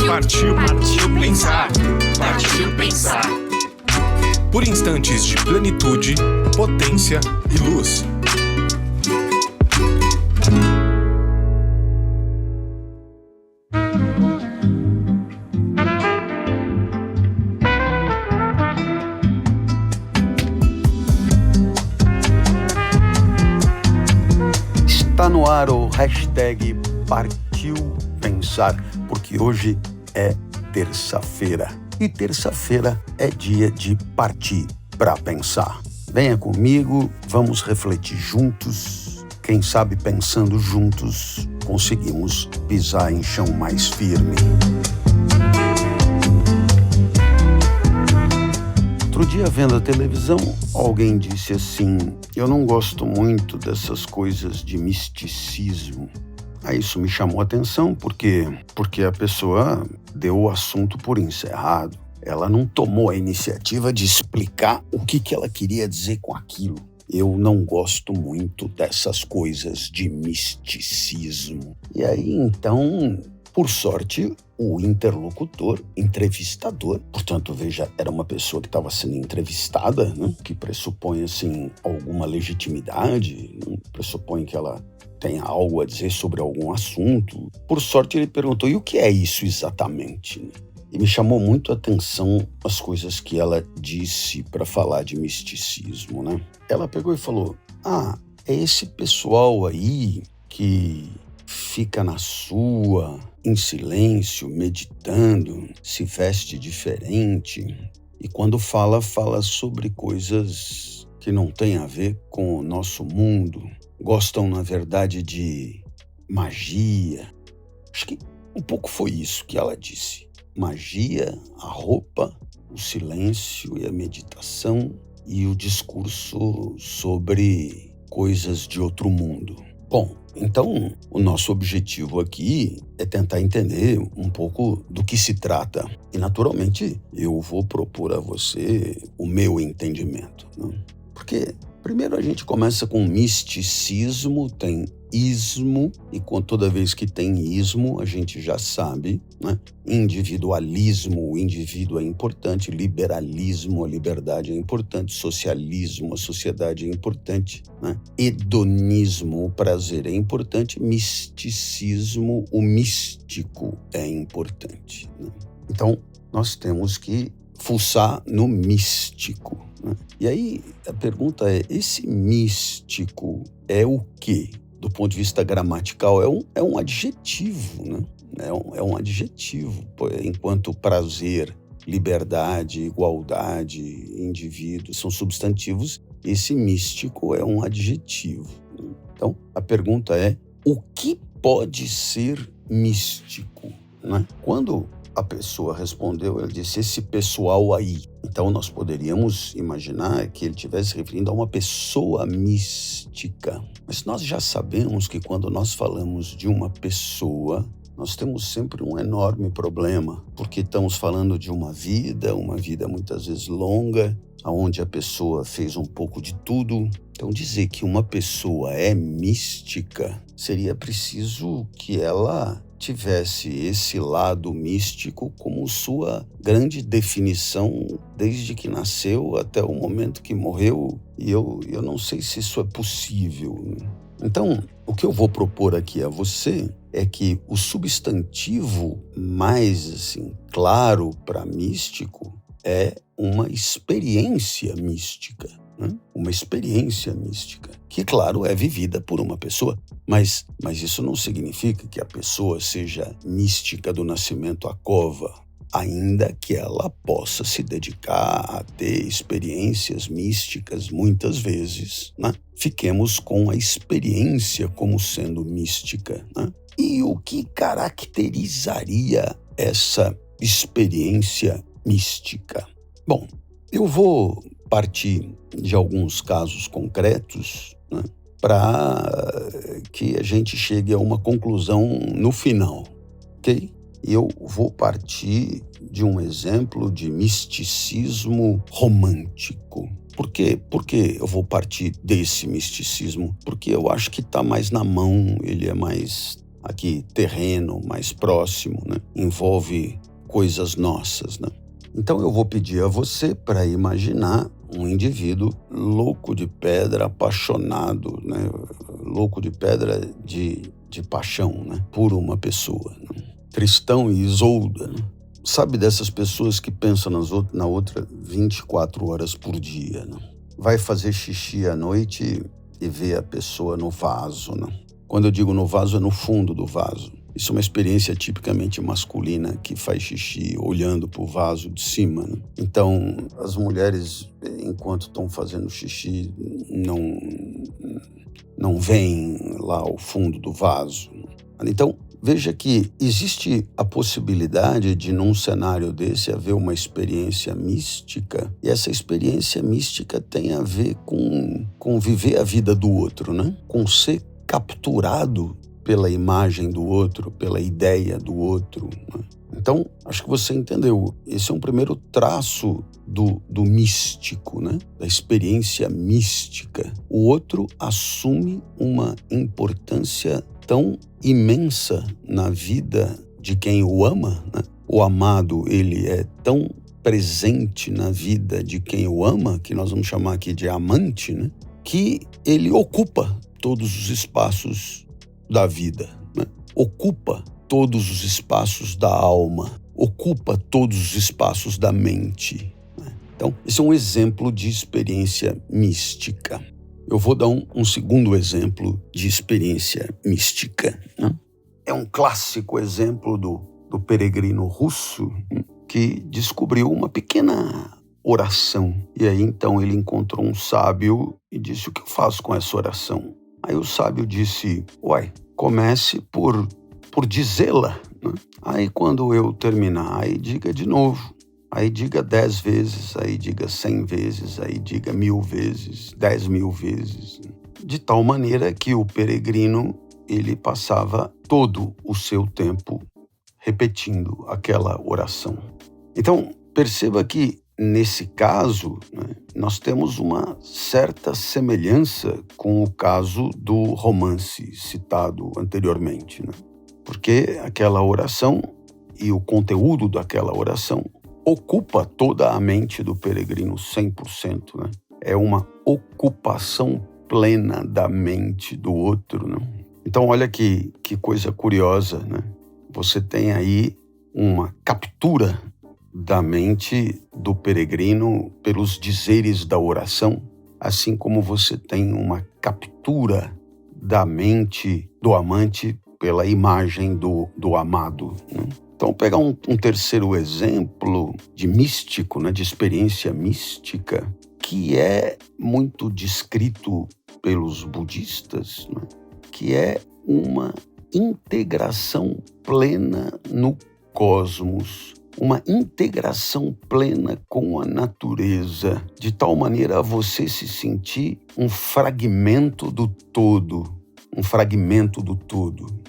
Partiu pensar. Partiu pensar. Por instantes de plenitude, potência e luz. Está no ar o hashtag Partiu Pensar, porque hoje é terça-feira. E terça-feira é dia de partir para pensar. Venha comigo, vamos refletir juntos. Quem sabe pensando juntos, conseguimos pisar em chão mais firme. Outro dia, vendo a televisão, alguém disse assim: eu não gosto muito dessas coisas de misticismo. Aí isso me chamou a atenção, porque a pessoa deu o assunto por encerrado. Ela não tomou a iniciativa de explicar o que ela queria dizer com aquilo. Eu não gosto muito dessas coisas de misticismo. E aí, então, por sorte, o interlocutor, entrevistador, portanto, veja, era uma pessoa que estava sendo entrevistada, né? Que pressupõe, assim, alguma legitimidade, né? Pressupõe que ela tenha algo a dizer sobre algum assunto. Por sorte, ele perguntou: e o que é isso exatamente? E me chamou muito a atenção as coisas que ela disse para falar de misticismo, né? Ela pegou e falou: é esse pessoal aí que fica na sua, em silêncio, meditando, se veste diferente e quando fala sobre coisas que não têm a ver com o nosso mundo. Gostam, na verdade, de magia. Acho que um pouco foi isso que ela disse. Magia, a roupa, o silêncio e a meditação e o discurso sobre coisas de outro mundo. Bom, então o nosso objetivo aqui é tentar entender um pouco do que se trata. E, naturalmente, eu vou propor a você o meu entendimento, né? Porque primeiro a gente começa com misticismo, tem ismo, e toda vez que tem ismo, a gente já sabe, né? Individualismo, o indivíduo é importante, liberalismo, a liberdade é importante, socialismo, a sociedade é importante, né? Hedonismo, o prazer é importante, misticismo, o místico é importante, né? Então, nós temos que fuçar no místico, né? E aí a pergunta é: esse místico é o quê? Do ponto de vista gramatical, é um adjetivo, né? É um adjetivo, enquanto prazer, liberdade, igualdade, indivíduo são substantivos, esse místico é um adjetivo, né? Então, a pergunta é: o que pode ser místico, né? Quando a pessoa respondeu, ela disse: esse pessoal aí. Então, nós poderíamos imaginar que ele estivesse referindo a uma pessoa mística. Mas nós já sabemos que quando nós falamos de uma pessoa, nós temos sempre um enorme problema, porque estamos falando de uma vida muitas vezes longa, onde a pessoa fez um pouco de tudo. Então, dizer que uma pessoa é mística, seria preciso que ela tivesse esse lado místico como sua grande definição desde que nasceu até o momento que morreu, e eu não sei se isso é possível. Então, o que eu vou propor aqui a você é que o substantivo mais, assim, claro para místico é uma experiência mística, né? Uma experiência mística, que, claro, é vivida por uma pessoa, mas isso não significa que a pessoa seja mística do nascimento à cova, ainda que ela possa se dedicar a ter experiências místicas muitas vezes, né? Fiquemos com a experiência como sendo mística, né? E o que caracterizaria essa experiência mística? Bom, eu vou partir de alguns casos concretos, né, para que a gente chegue a uma conclusão no final, ok? E eu vou partir de um exemplo de misticismo romântico. Por quê? Porque eu vou partir desse misticismo? Porque eu acho que está mais na mão, ele é mais aqui terreno, mais próximo, né? Envolve coisas nossas, né? Então eu vou pedir a você para imaginar um indivíduo louco de pedra, apaixonado, né? Louco de pedra de paixão, né? Por uma pessoa, né? Tristão e Isolda, né? Sabe dessas pessoas que pensam na outra 24 horas por dia, né? Vai fazer xixi à noite e vê a pessoa no vaso, né? Quando eu digo no vaso, é no fundo do vaso. Isso é uma experiência tipicamente masculina que faz xixi olhando para o vaso de cima, né? Então, as mulheres, enquanto estão fazendo xixi, não veem lá o fundo do vaso. Então, veja que existe a possibilidade de, num cenário desse, haver uma experiência mística, e essa experiência mística tem a ver com viver a vida do outro, né? Com ser capturado pela imagem do outro, pela ideia do outro, né? Então, acho que você entendeu. Esse é um primeiro traço do místico, né? Da experiência mística. O outro assume uma importância tão imensa na vida de quem o ama, né? O amado, ele é tão presente na vida de quem o ama, que nós vamos chamar aqui de amante, né? Que ele ocupa todos os espaços da vida, né? Ocupa todos os espaços da alma, ocupa todos os espaços da mente, né? Então, esse é um exemplo de experiência mística. Eu vou dar um segundo exemplo de experiência mística, né? É um clássico exemplo do peregrino russo, né, que descobriu uma pequena oração. E aí, então, ele encontrou um sábio e disse: o que eu faço com essa oração? Aí o sábio disse: comece por dizê-la, né? Aí quando eu terminar, aí diga de novo. Aí diga 10 vezes, aí diga 100 vezes, aí diga 1000 vezes, 10.000 vezes. De tal maneira que o peregrino, ele passava todo o seu tempo repetindo aquela oração. Então, perceba que, nesse caso, né, nós temos uma certa semelhança com o caso do romance citado anteriormente, né? Porque aquela oração e o conteúdo daquela oração ocupa toda a mente do peregrino 100%, né? É uma ocupação plena da mente do outro, né? Então, olha que coisa curiosa, né? Você tem aí uma captura da mente do peregrino pelos dizeres da oração, assim como você tem uma captura da mente do amante pela imagem do amado, né? Então, pegar um terceiro exemplo de místico, né, de experiência mística, que é muito descrito pelos budistas, né, que é uma integração plena no cosmos, uma integração plena com a natureza, de tal maneira a você se sentir um fragmento do todo,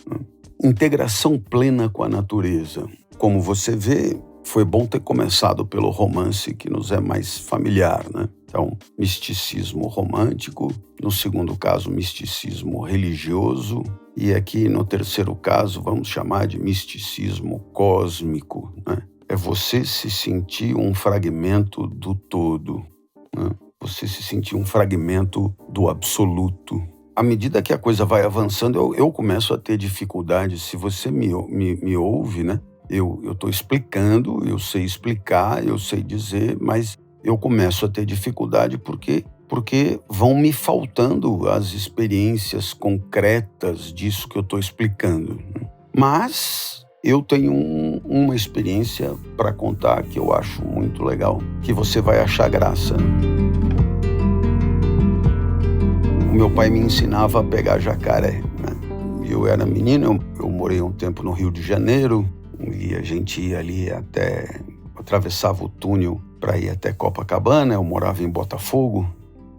né? Integração plena com a natureza. Como você vê, foi bom ter começado pelo romance que nos é mais familiar, né? Então, misticismo romântico, no segundo caso, misticismo religioso, e aqui no terceiro caso, vamos chamar de misticismo cósmico, né? É você se sentir um fragmento do todo, né? Você se sentir um fragmento do absoluto. À medida que a coisa vai avançando, eu começo a ter dificuldade. Se você me ouve, né? Eu estou explicando, eu sei explicar, eu sei dizer, mas eu começo a ter dificuldade porque vão me faltando as experiências concretas disso que eu estou explicando. Mas eu tenho uma experiência para contar que eu acho muito legal, que você vai achar graça. O meu pai me ensinava a pegar jacaré, né? Eu era menino, eu morei um tempo no Rio de Janeiro, e a gente ia ali atravessava o túnel para ir até Copacabana. Eu morava em Botafogo,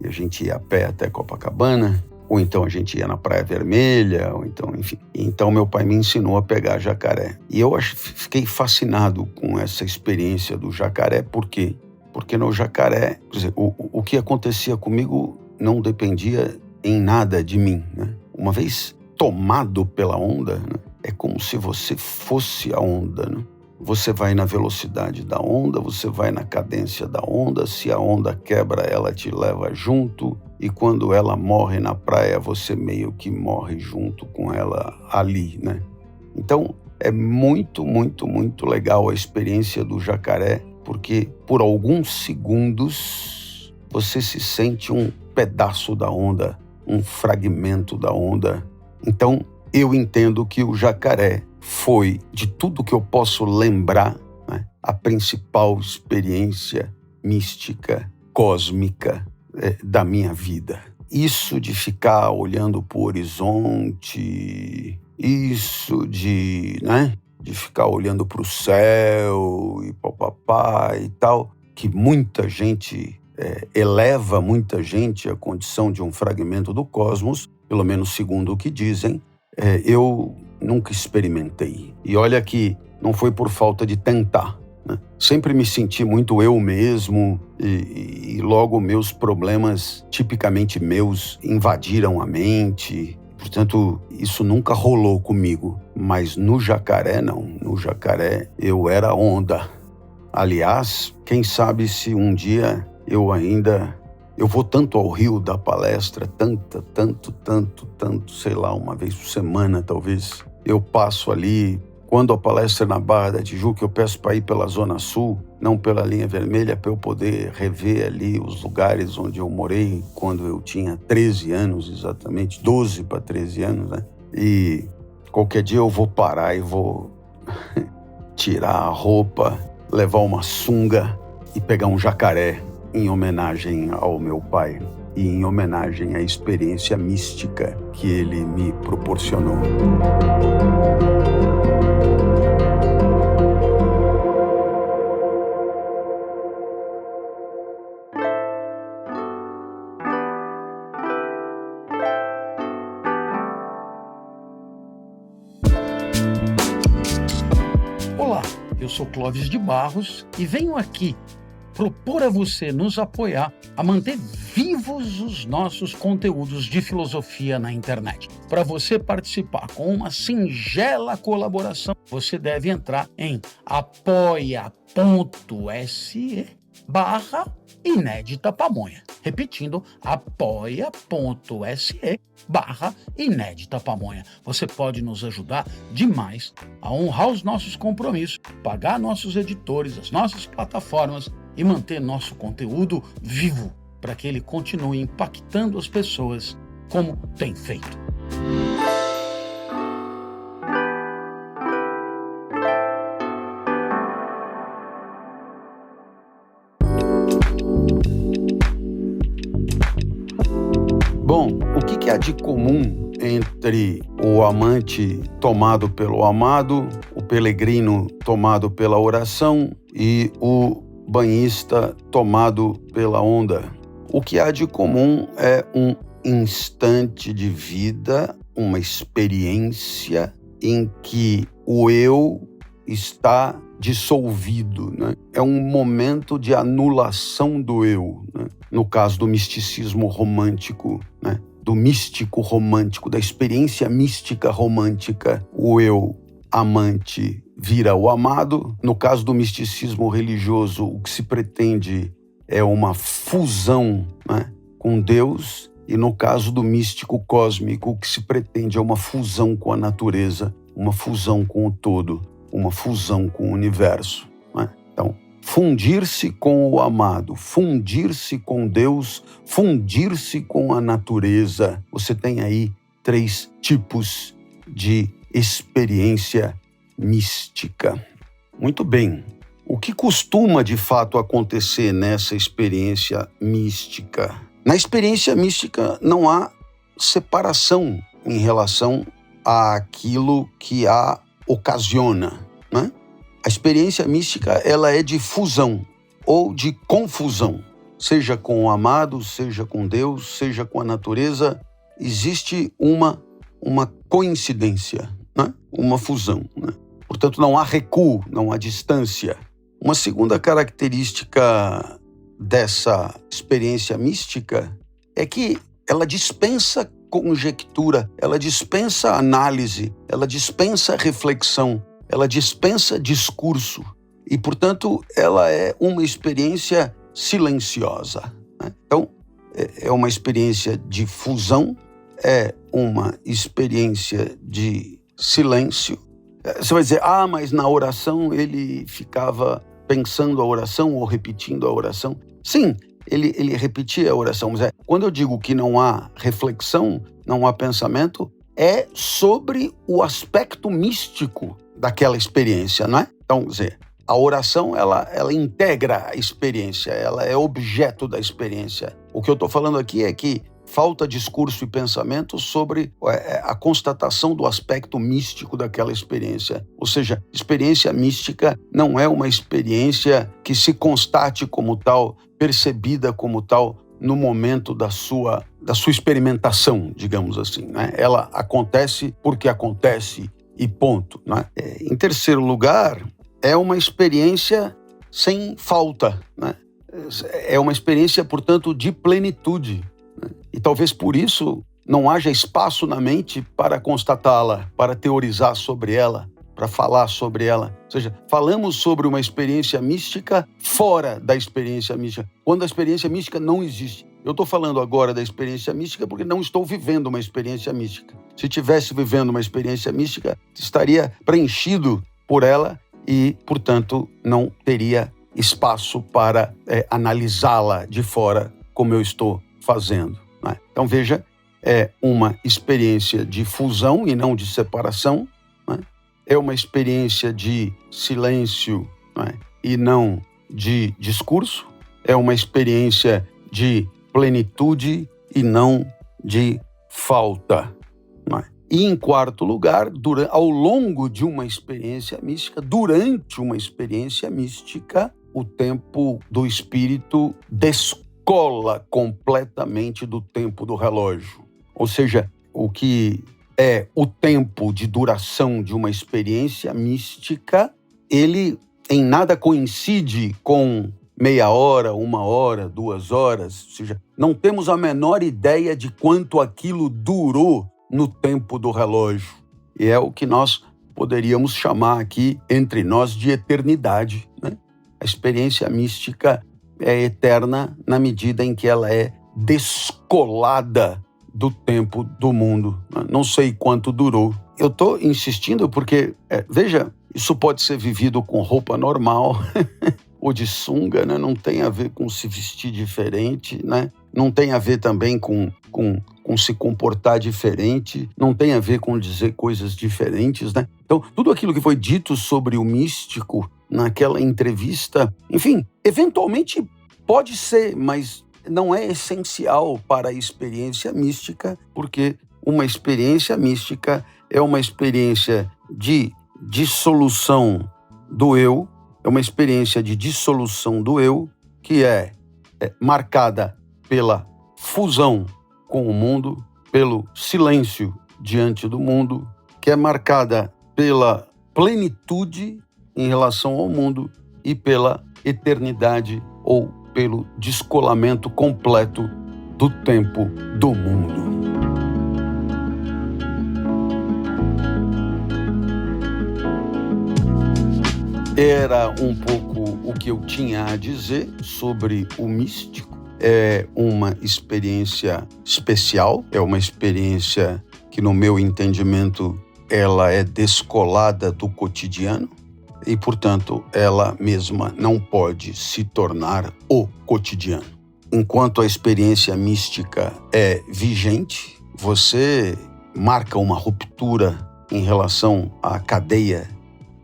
e a gente ia a pé até Copacabana, ou então a gente ia na Praia Vermelha, ou então, enfim. Então meu pai me ensinou a pegar jacaré. E eu fiquei fascinado com essa experiência do jacaré. Por quê? Porque no jacaré, quer dizer, o que acontecia comigo não dependia em nada de mim, né? Uma vez tomado pela onda, né, é como se você fosse a onda, né? Você vai na velocidade da onda, você vai na cadência da onda, se a onda quebra, ela te leva junto, e quando ela morre na praia, você meio que morre junto com ela ali, né? Então, é muito, muito, muito legal a experiência do jacaré, porque por alguns segundos você se sente um pedaço da onda, um fragmento da onda. Então, eu entendo que o jacaré foi, de tudo que eu posso lembrar, né, a principal experiência mística, cósmica da minha vida. Isso de ficar olhando para o horizonte, isso de ficar olhando para o céu e papapá e tal, que muita gente eleva muita gente à condição de um fragmento do cosmos, pelo menos segundo o que dizem, eu nunca experimentei. E olha que não foi por falta de tentar, né? Sempre me senti muito eu mesmo e logo meus problemas tipicamente meus invadiram a mente. Portanto, isso nunca rolou comigo. Mas no jacaré, não. No jacaré, eu era onda. Aliás, quem sabe se um dia eu vou tanto ao Rio dar palestra, tanto, sei lá, uma vez por semana, talvez. Eu passo ali, quando a palestra é na Barra da Tijuca, eu peço para ir pela Zona Sul, não pela linha vermelha, para eu poder rever ali os lugares onde eu morei quando eu tinha 13 anos, exatamente, 12 para 13 anos, né? E qualquer dia eu vou parar e vou tirar a roupa, levar uma sunga e pegar um jacaré em homenagem ao meu pai e em homenagem à experiência mística que ele me proporcionou. Olá, eu sou Clóvis de Barros e venho aqui propor a você nos apoiar a manter vivos os nossos conteúdos de filosofia na internet. Para você participar com uma singela colaboração, você deve entrar em apoia.se/Inédita Pamonha. Repetindo, apoia.se/Inédita Pamonha. Você pode nos ajudar demais a honrar os nossos compromissos, pagar nossos editores, as nossas plataformas e manter nosso conteúdo vivo para que ele continue impactando as pessoas como tem feito. Bom, o que há de comum entre o amante tomado pelo amado, o peregrino tomado pela oração e o banhista tomado pela onda? O que há de comum é um instante de vida, uma experiência em que o eu está dissolvido, né? É um momento de anulação do eu, né? No caso do misticismo romântico, né? Do místico romântico, da experiência mística romântica, o eu amante vira o amado. No caso do misticismo religioso, o que se pretende é uma fusão, né, com Deus, e no caso do místico cósmico, o que se pretende é uma fusão com a natureza, uma fusão com o todo, uma fusão com o universo, né? Então, fundir-se com o amado, fundir-se com Deus, fundir-se com a natureza. Você tem aí 3 tipos de experiência mística. Muito bem. O que costuma de fato acontecer nessa experiência mística? Na experiência mística não há separação em relação àquilo que a ocasiona, né? A experiência mística, ela é de fusão ou de confusão, seja com o amado, seja com Deus, seja com a natureza. Existe uma coincidência, né? Uma fusão, né? Portanto, não há recuo, não há distância. Uma segunda característica dessa experiência mística é que ela dispensa conjectura, ela dispensa análise, ela dispensa reflexão, ela dispensa discurso e, portanto, ela é uma experiência silenciosa, né? Então, é uma experiência de fusão, é uma experiência de silêncio. Você vai dizer, mas na oração ele ficava pensando a oração ou repetindo a oração. Sim, ele repetia a oração, mas quando eu digo que não há reflexão, não há pensamento, é sobre o aspecto místico daquela experiência, não é? Então, quer dizer, a oração, ela integra a experiência, ela é objeto da experiência. O que eu estou falando aqui é que falta discurso e pensamento sobre a constatação do aspecto místico daquela experiência. Ou seja, experiência mística não é uma experiência que se constate como tal, percebida como tal no momento da sua experimentação, digamos assim, né? Ela acontece porque acontece e ponto, né? Em terceiro lugar, é uma experiência sem falta, né? É uma experiência, portanto, de plenitude. E talvez por isso não haja espaço na mente para constatá-la, para teorizar sobre ela, para falar sobre ela. Ou seja, falamos sobre uma experiência mística fora da experiência mística, quando a experiência mística não existe. Eu estou falando agora da experiência mística porque não estou vivendo uma experiência mística. Se estivesse vivendo uma experiência mística, estaria preenchido por ela e, portanto, não teria espaço para analisá-la de fora como eu estou fazendo. Então, veja, é uma experiência de fusão e não de separação, né? É uma experiência de silêncio, né? E não de discurso, é uma experiência de plenitude e não de falta, né? E, em quarto lugar, ao longo de uma experiência mística, durante uma experiência mística, o tempo do espírito descola completamente do tempo do relógio. Ou seja, o que é o tempo de duração de uma experiência mística, ele em nada coincide com meia hora, 1 hora, 2 horas. Ou seja, não temos a menor ideia de quanto aquilo durou no tempo do relógio. E é o que nós poderíamos chamar aqui, entre nós, de eternidade, né? A experiência mística é eterna na medida em que ela é descolada do tempo do mundo. Não sei quanto durou. Eu estou insistindo porque, veja, isso pode ser vivido com roupa normal ou de sunga, né? Não tem a ver com se vestir diferente, né? Não tem a ver também com se comportar diferente, não tem a ver com dizer coisas diferentes, né? Então, tudo aquilo que foi dito sobre o místico naquela entrevista, enfim, eventualmente pode ser, mas não é essencial para a experiência mística, porque uma experiência mística é uma experiência de dissolução do eu, é uma experiência de dissolução do eu que é marcada pela fusão com o mundo, pelo silêncio diante do mundo, que é marcada pela plenitude em relação ao mundo e pela eternidade ou pelo descolamento completo do tempo do mundo. Era um pouco o que eu tinha a dizer sobre o místico. É uma experiência especial, é uma experiência que, no meu entendimento, ela é descolada do cotidiano e, portanto, ela mesma não pode se tornar o cotidiano. Enquanto a experiência mística é vigente, você marca uma ruptura em relação à cadeia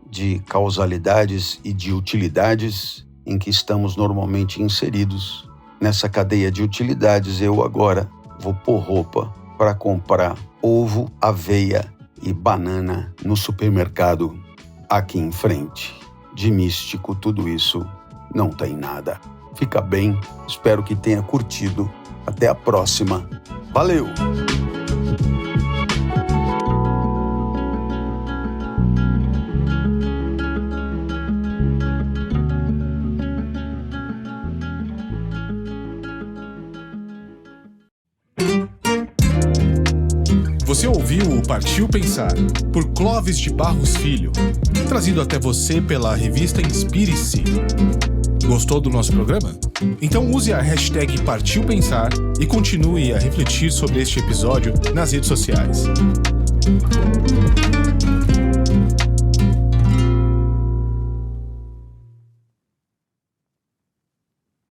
de causalidades e de utilidades em que estamos normalmente inseridos. Nessa cadeia de utilidades, eu agora vou pôr roupa para comprar ovo, aveia e banana no supermercado aqui em frente. De místico, tudo isso não tem nada. Fica bem, espero que tenha curtido. Até a próxima. Valeu! Você ouviu o Partiu Pensar, por Clóvis de Barros Filho, trazido até você pela revista Inspire-se. Gostou do nosso programa? Então use a hashtag Partiu Pensar e continue a refletir sobre este episódio nas redes sociais.